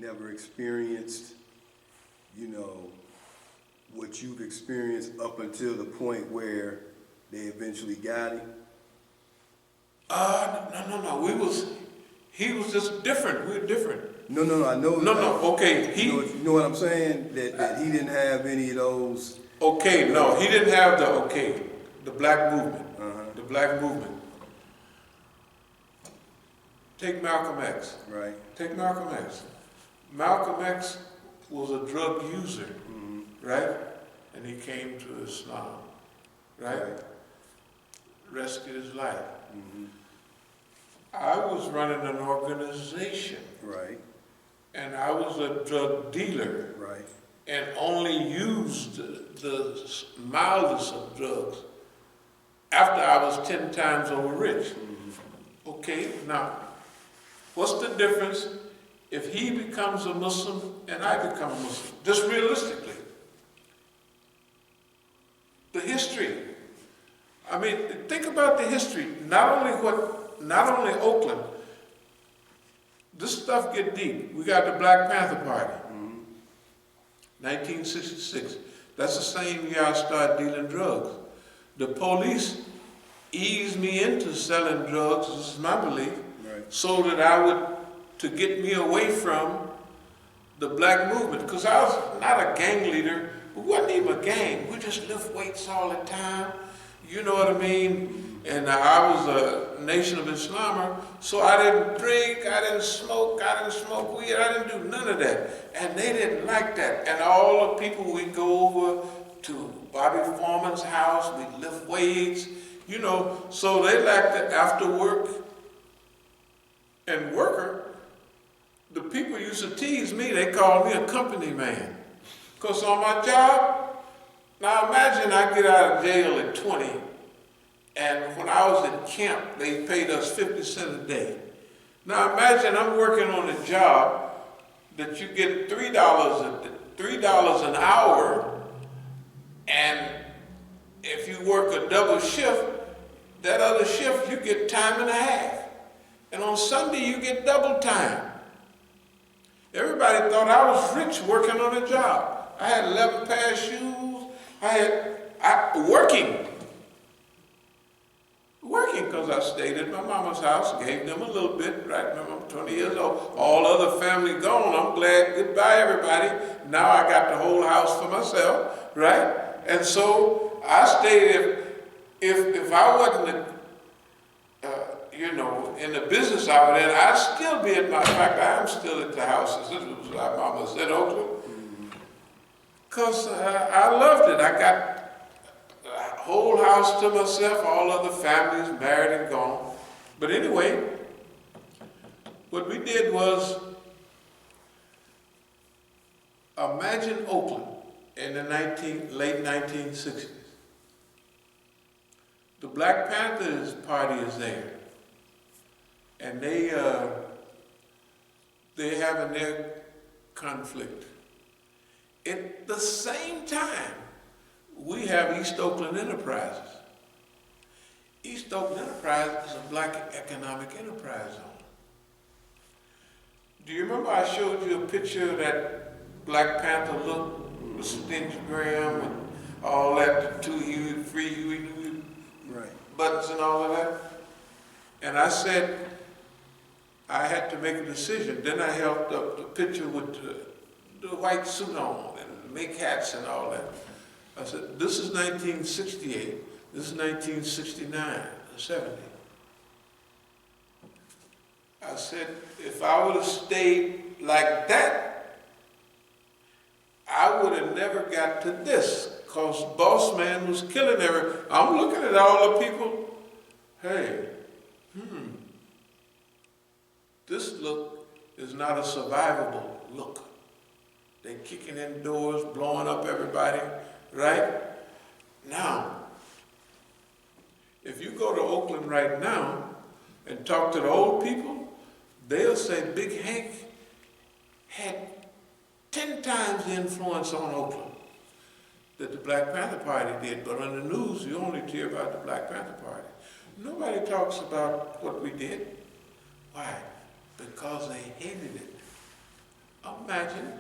never experienced, you know, what you've experienced up until the point where they eventually got him? No. He was just different. We were different. No, I know. Okay. You know what I'm saying? That he didn't have any of those. Okay, no, he didn't have the black movement. Uh-huh. The black movement. Take Malcolm X. Right. Take Malcolm X. Malcolm X was a drug user, right? And he came to Islam, right? Rescued his life. Mm-hmm. I was running an organization. Right. And I was a drug dealer. Right. And only used the mildest of drugs after I was 10 times over rich. Mm-hmm. Okay, now, what's the difference if he becomes a Muslim and I become a Muslim? Just realistically. The history. I mean, think about the history. Not only Oakland. This stuff get deep. We got the Black Panther Party. 1966. That's the same year I started dealing drugs. The police eased me into selling drugs, this is my belief, so that to get me away from the black movement. Because I was not a gang leader. We wasn't even a gang. We just lift weights all the time. You know what I mean? And I was a Nation of Islamer, so I didn't drink, I didn't smoke weed, I didn't do none of that. And they didn't like that. And all the people, we go over to Bobby Foreman's house, we lift weights, you know, so they liked it after work. And worker, the people used to tease me, they called me a company man. Because on my job, now imagine I get out of jail at 20, and when I was in camp, they paid us 50 cents a day. Now imagine I'm working on a job that you get $3 an hour, and if you work a double shift, that other shift you get time and a half. And on Sunday you get double time. Everybody thought I was rich working on a job. I had 11 pair of shoes. Working because I stayed at my mama's house, gave them a little bit, right? Remember, I'm 20 years old, all other family gone. I'm glad, goodbye everybody. Now I got the whole house for myself, right? And so I stayed, if I wasn't, in the business I was in, I'd still be in fact, I am still at the house, as this was my mama's in Oakland. Because I loved it. I got a whole house to myself, all other families married and gone. But anyway, what we did was, imagine Oakland in the late 1960s. The Black Panthers Party is there. And they're having their conflict. At the same time, we have East Oakland Enterprises. East Oakland Enterprise is a black economic enterprise zone. Do you remember I showed you a picture of that Black Panther look with Stingy Graham and all that, the 2 Huey, 3 Huey, buttons and all of that? And I said I had to make a decision. Then I held up the picture with the white suit on and make hats and all that. I said, this is 1968, this is 1969, 70. I said, if I would have stayed like that, I would have never got to this, because Boss Man was killing everyone. I'm looking at all the people, hey, this look is not a survivable look. They kicking in doors, blowing up everybody, right? Now, if you go to Oakland right now and talk to the old people, they'll say Big Hank had 10 times the influence on Oakland that the Black Panther Party did. But on the news, you only hear about the Black Panther Party. Nobody talks about what we did. Why? Because they hated it. Imagine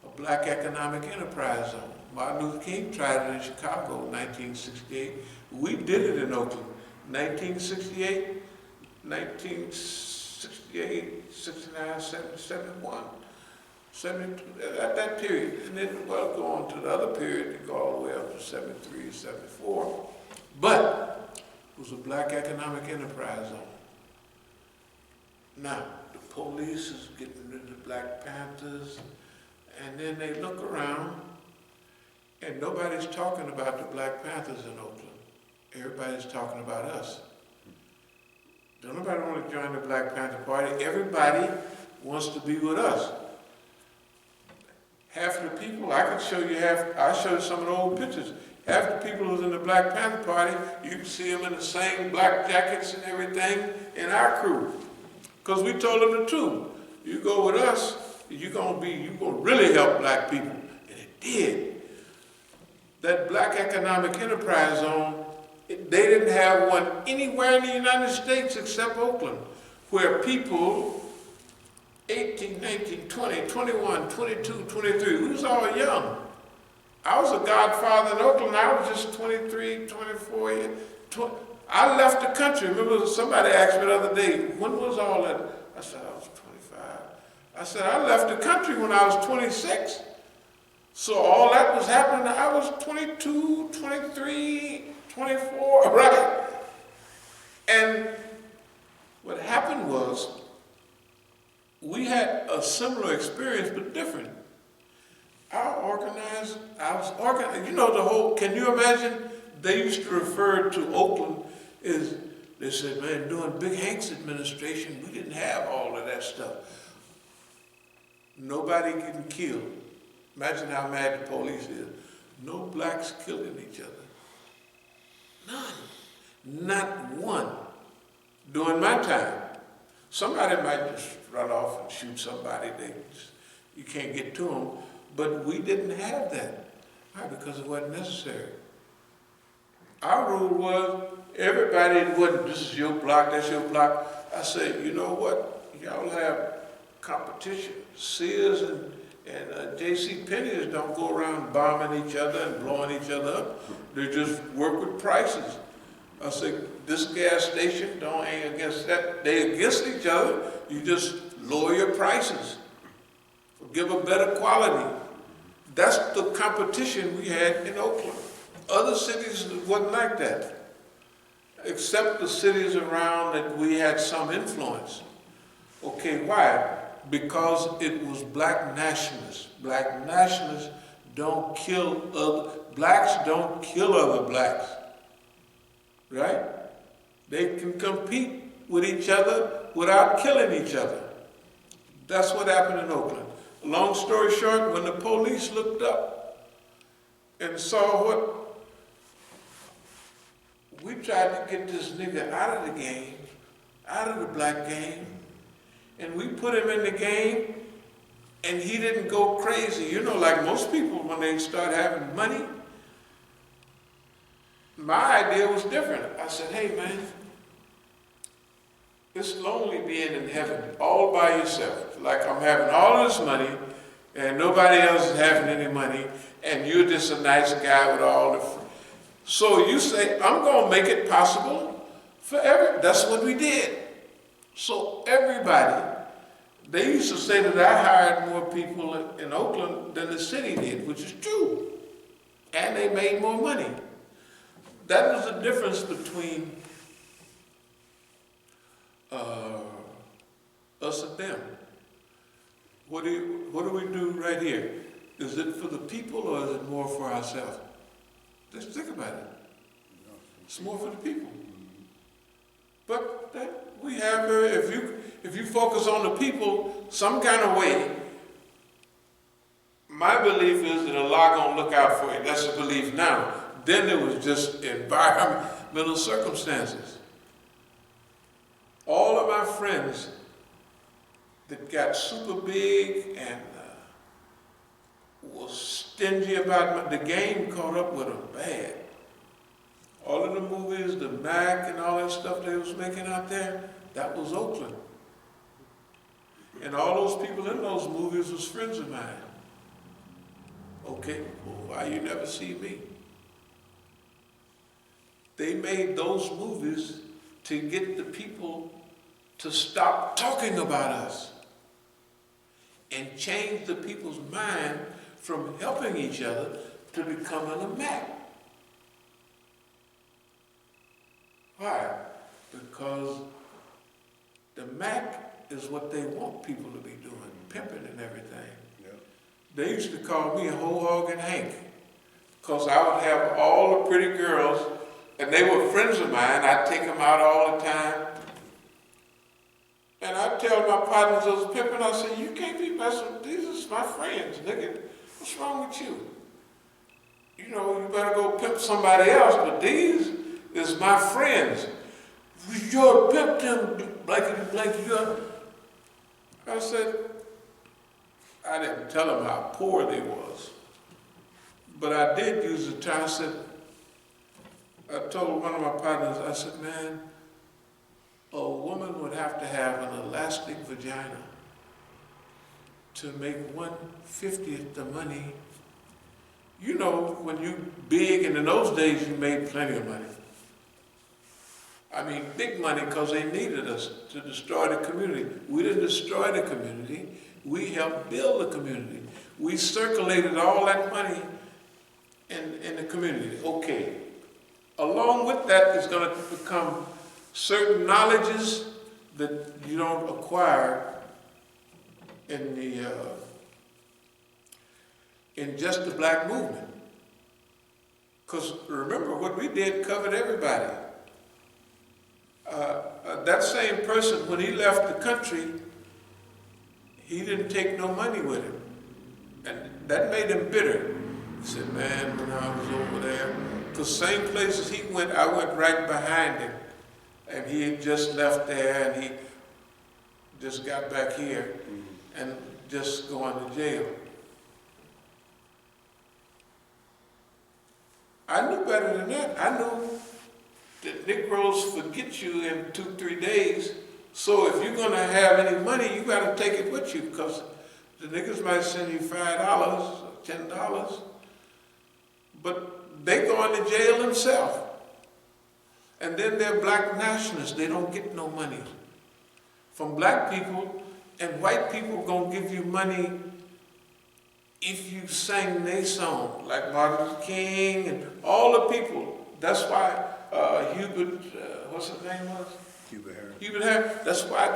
a black economic enterprise zone. Martin Luther King tried it in Chicago in 1968. We did it in Oakland. 1968, 1968, 69, 70, 71, 72, at that period. And then we'll go on to the other period to go all the way up to 73, 74. But it was a black economic enterprise zone. Now, the police is getting rid of the Black Panthers, and then they look around, and nobody's talking about the Black Panthers in Oakland. Everybody's talking about us. Don't nobody want to join the Black Panther Party. Everybody wants to be with us. Half of the people, I can show you I'll show you some of the old pictures. Half the people who's in the Black Panther Party, you can see them in the same black jackets and everything in our crew. Because we told them the truth. You go with us, you're gonna really help black people. And it did. That black economic enterprise zone, they didn't have one anywhere in the United States except Oakland, where people 18, 19, 20, 21, 22, 23, we was all young. I was a godfather in Oakland. I was just 23, 24 years. I left the country. Remember, somebody asked me the other day, when was all that? I said, I was 25. I said, I left the country when I was 26. So all that was happening, I was 22, 23, 24, right? And what happened was, we had a similar experience, but different. I was organized, you know, can you imagine? They used to refer to Oakland as, they said, man, during Big Hank's administration, we didn't have all of that stuff. Nobody getting killed. Imagine how mad the police is. No blacks killing each other. None. Not one. During my time. Somebody might just run off and shoot somebody. You can't get to them. But we didn't have that. Why? Because it wasn't necessary. Our rule was, everybody wasn't, this is your block, that's your block. I said, you know what? Y'all have competition. Sears and J.C. Penney's don't go around bombing each other and blowing each other up. They just work with prices. I said, this gas station ain't against that. They against each other. You just lower your prices. Give a better quality. That's the competition we had in Oakland. Other cities wasn't like that. Except the cities around that we had some influence. Okay, why? Because it was black nationalists. Black nationalists don't kill blacks don't kill other blacks. Right? They can compete with each other without killing each other. That's what happened in Oakland. Long story short, when the police looked up and saw what, we tried to get this nigga out of the game, out of the black game, and we put him in the game, and he didn't go crazy. You know, like most people, when they start having money, my idea was different. I said, hey man, it's lonely being in heaven all by yourself. Like I'm having all this money and nobody else is having any money and you're just a nice guy with all the... So you say, I'm going to make it possible for that's what we did. So everybody, they used to say that I hired more people in Oakland than the city did, which is true. And they made more money. That was the difference between us and them. What do we do right here? Is it for the people or is it more for ourselves? Just think about it. It's more for the people. But we have, if you focus on the people some kind of way, my belief is that Allah gonna look out for you. That's a belief now. Then it was just environmental circumstances. All of my friends that got super big and was stingy about the game caught up with them bad. All of the movies, the Mac and all that stuff they was making out there, that was Oakland. And all those people in those movies was friends of mine. Okay, well, why you never see me? They made those movies to get the people to stop talking about us and change the people's mind from helping each other to becoming a Mac. Why? Because the Mac is what they want people to be doing, pimping and everything. Yep. They used to call me a whole hog and Hank, because I would have all the pretty girls, and they were friends of mine. I'd take them out all the time. And I'd tell my partners I was pimping, I said, you can't be messing with these are my friends, nigga. What's wrong with you? You know, you better go pimp somebody else, but these is my friends. You're pimped them like you're. I said, I didn't tell them how poor they was. But I did use the term. I said, I told one of my partners, I said, man, a woman would have to have an elastic vagina to make 1/50th the money. You know, when you big, and in those days you made plenty of money. I mean, big money, because they needed us to destroy the community. We didn't destroy the community. We helped build the community. We circulated all that money in the community. Okay. Along with that is going to become certain knowledges that you don't acquire in just the black movement. Because remember, what we did covered everybody. That same person, when he left the country, he didn't take no money with him. And that made him bitter. He said, man, when I was over there, because same places he went, I went right behind him. And he had just left there, and he just got back here and just going to jail. I knew better than that. I knew that Negroes forget you in 2-3 days. So if you're going to have any money, you got to take it with you, because the niggas might send you $5, $10, but they go into jail themselves. And then they're black nationalists. They don't get no money from black people, and white people gonna give you money if you sing their song, like Martin Luther King and all the people. That's why Hubert, what's his name was? Hubert Harris. That's why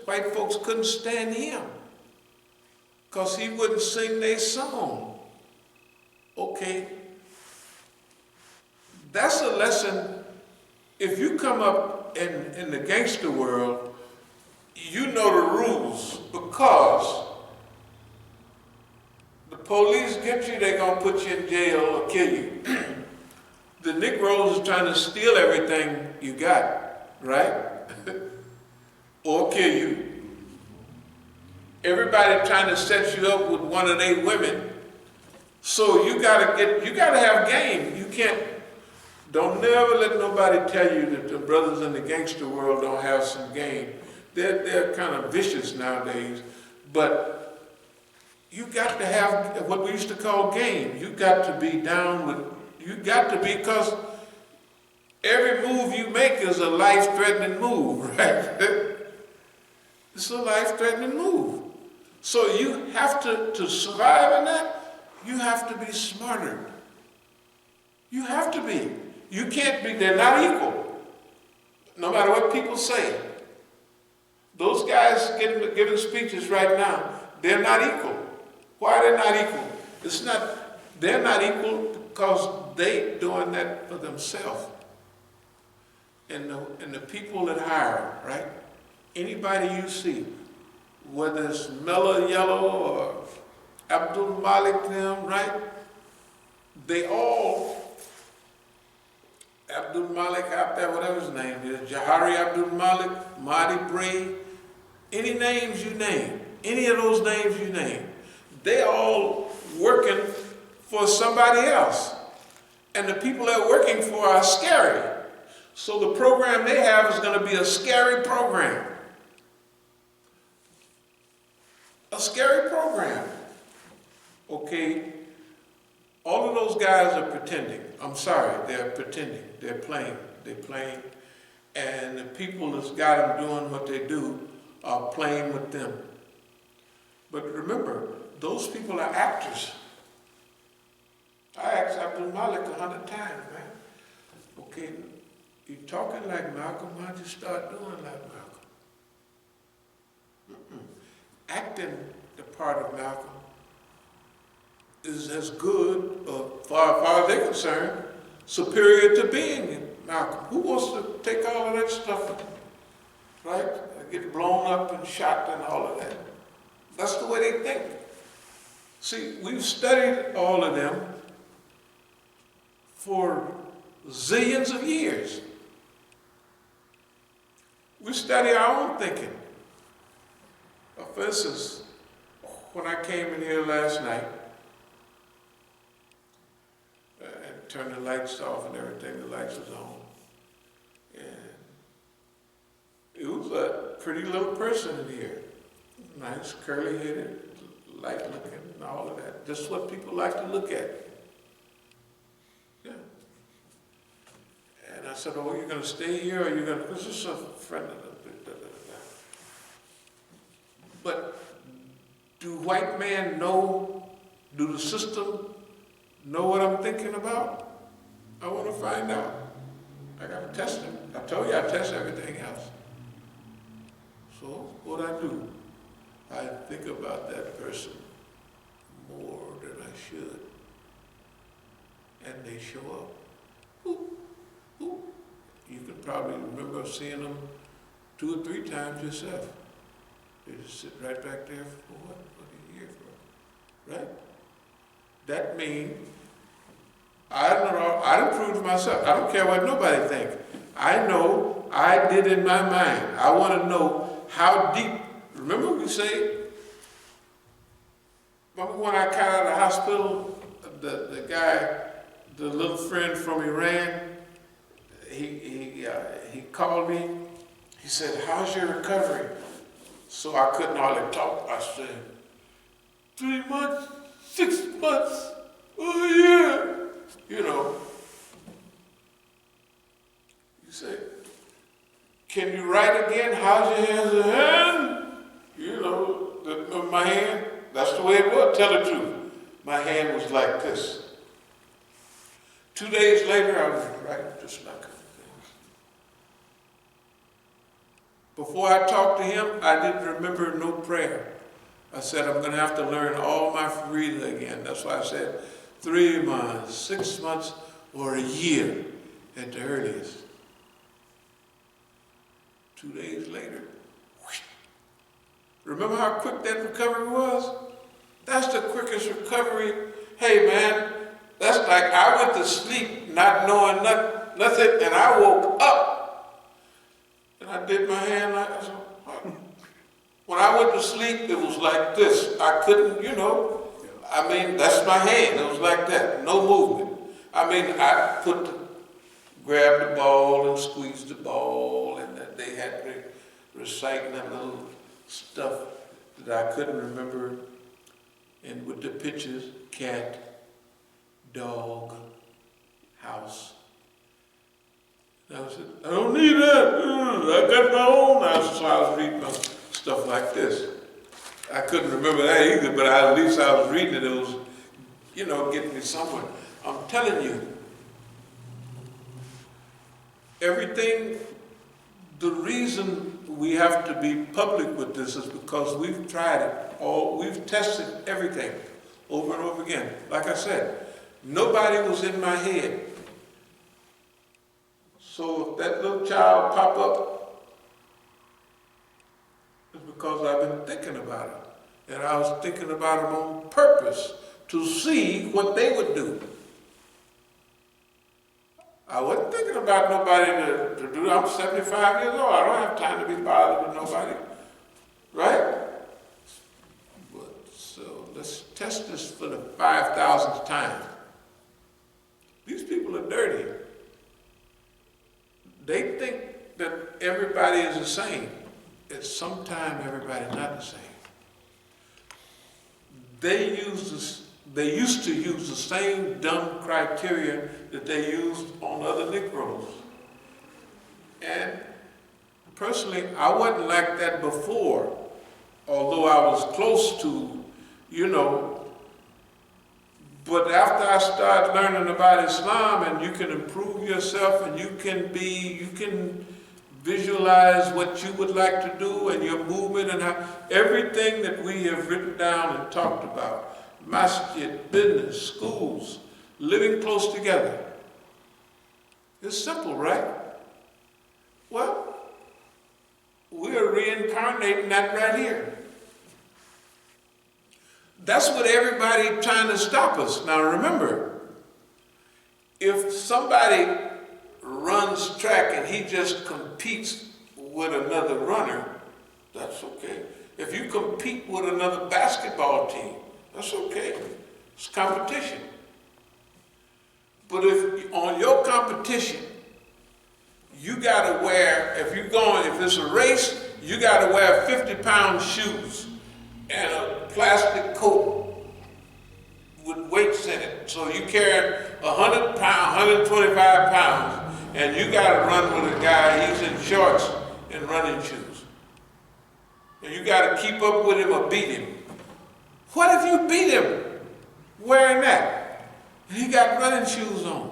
white folks couldn't stand him, because he wouldn't sing their song. Okay, that's a lesson. If you come up in the gangster world, you know the rules, because the police get you, they're going to put you in jail or kill you. The Negroes are trying to steal everything you got, right? Or kill you. Everybody trying to set you up with one of their women. So you gotta have game. You can't. Don't never let nobody tell you that the brothers in the gangster world don't have some game. They're kind of vicious nowadays, but you got to have what we used to call game. You got to be down with, you got to be, because every move you make is a life-threatening move, right? It's a life-threatening move. So you have to survive in that, you have to be smarter. You have to be. You can't be, they're not equal, no matter what people say. Those guys giving speeches right now, they're not equal. Why are they not equal? They're not equal because they doing that for themselves. And the people that hire, right? Anybody you see, whether it's Mellow Yellow or Abdul Malik them, right? They all, Abdul Malik out there, whatever his name is, Jahari Abdul Malik, Mahdi Bray, any names you name, any of those names you name, they all working for somebody else. And the people they're working for are scary. So the program they have is going to be a scary program. a scary program. Okay, all of those guys are pretending. I'm sorry, they're pretending. They're playing. And the people that's got them doing what they do are playing with them. But remember, those people are actors. I asked Abdul Malik 100 times, man. Okay, you're talking like Malcolm, why'd you start doing like Malcolm? Acting the part of Malcolm is as good, far as they're concerned, superior to being Malcolm. Who wants to take all of that stuff, right? Get blown up and shot and all of that. That's the way they think. See, we've studied all of them for zillions of years. We study our own thinking. For instance, when I came in here last night and turned the lights off and everything, the lights was on. And it was a pretty little person in here. Nice, curly-headed, light-looking, and all of that. Just what people like to look at. Yeah. And I said, oh, you're going to stay here, or you're going to, this is a friend of the, But do white men know, do the system know what I'm thinking about? I want to find out. I got to test them. I told you I test everything else. So what I do, I think about that person more than I should. And they show up. Boop, boop. You can probably remember seeing them 2 or 3 times yourself. They just sit right back there for what? What are you here for? Right? That means I done proved to myself. I don't care what nobody thinks. I know I did in my mind. I want to know how deep. Remember we say, remember when I got out of the hospital, the guy, the little friend from Iran, he called me. He said, how's your recovery? So I couldn't hardly talk. I said, 3 months, 6 months, oh yeah. You know, you say, can you write again? How's your hands and hand? You know, my hand, that's the way it was. Tell the truth. My hand was like this. 2 days later, I was writing just like that. Before I talked to him, I didn't remember no prayer. I said, I'm going to have to learn all my Farida again. That's why I said 3 months, 6 months, or a year at the earliest. 2 days later, whoosh. Remember how quick that recovery was? That's the quickest recovery. Hey man, that's like I went to sleep not knowing nothing, and I woke up. And I did my hand like this. When I went to sleep, it was like this. I couldn't, I mean, that's my hand. It was like that, no movement. I mean, I grabbed the ball and squeezed the ball, and they had me reciting that little stuff that I couldn't remember. And with the pictures, cat, dog, house. And I said, I don't need that. I got my own house. So I was reading stuff like this. I couldn't remember that either, but at least I was reading it. It was, getting me somewhere. I'm telling you, everything, the reason we have to be public with this is because we've tried it all. We've tested everything over and over again. Like I said, nobody was in my head. So if that little child pop up, it's because I've been thinking about it. And I was thinking about them on purpose to see what they would do. I wasn't thinking about nobody to do. I'm 75 years old. I don't have time to be bothered with nobody. Right? But so let's test this for the 5,000th time. These people are dirty. They think that everybody is the same. It's sometimes everybody's not the same. they used to use the same dumb criteria that they used on other Negroes. And personally, I wasn't like that before, although I was close to, but after I started learning about Islam, and you can improve yourself, and you can visualize what you would like to do, and your movement, and how everything that we have written down and talked about, Masjid, business, schools, living close together. It's simple, right? Well, we're reincarnating that right here. That's what everybody trying to stop us. Now remember, if somebody runs track and he just competes with another runner, that's okay. If you compete with another basketball team, that's okay. It's competition. But if on your competition, you gotta wear, if it's a race, you gotta wear 50-pound shoes and a plastic coat with weights in it. So you carry 100 pounds, 125 pounds, and you gotta run with a guy, he's in shorts and running shoes. And you gotta keep up with him or beat him. What if you beat him wearing that? And he got running shoes on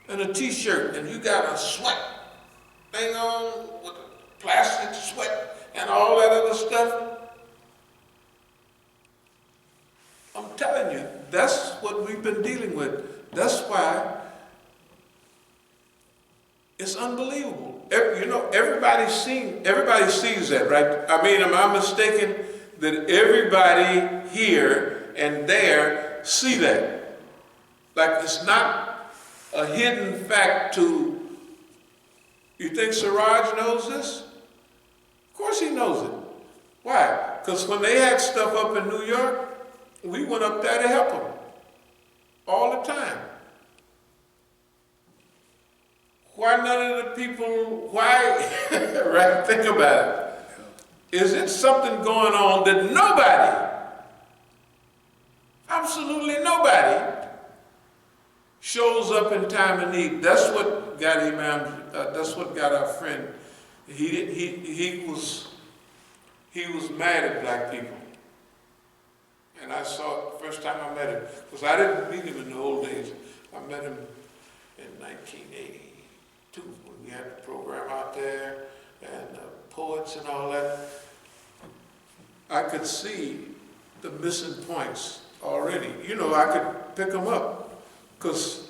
and a t-shirt, and you got a sweat thing on with a plastic sweat and all that other stuff. I'm telling you, that's what we've been dealing with. That's why it's unbelievable. Everybody sees that, right? I mean, am I mistaken that everybody here and there see that? Like, it's not a hidden fact to, you think Siraj knows this? Of course he knows it. Why? Because when they had stuff up in New York, we went up there to help them all the time. Why none of the people, right, think about it. Is it something going on that nobody, absolutely nobody, shows up in time of need? That's what got Imam, that's what got our friend. He was mad at black people. And I saw it the first time I met him, because I didn't meet him in the old days. I met him in 1982 when we had the program out there and poets and all that. I could see the missing points already. I could pick them up, because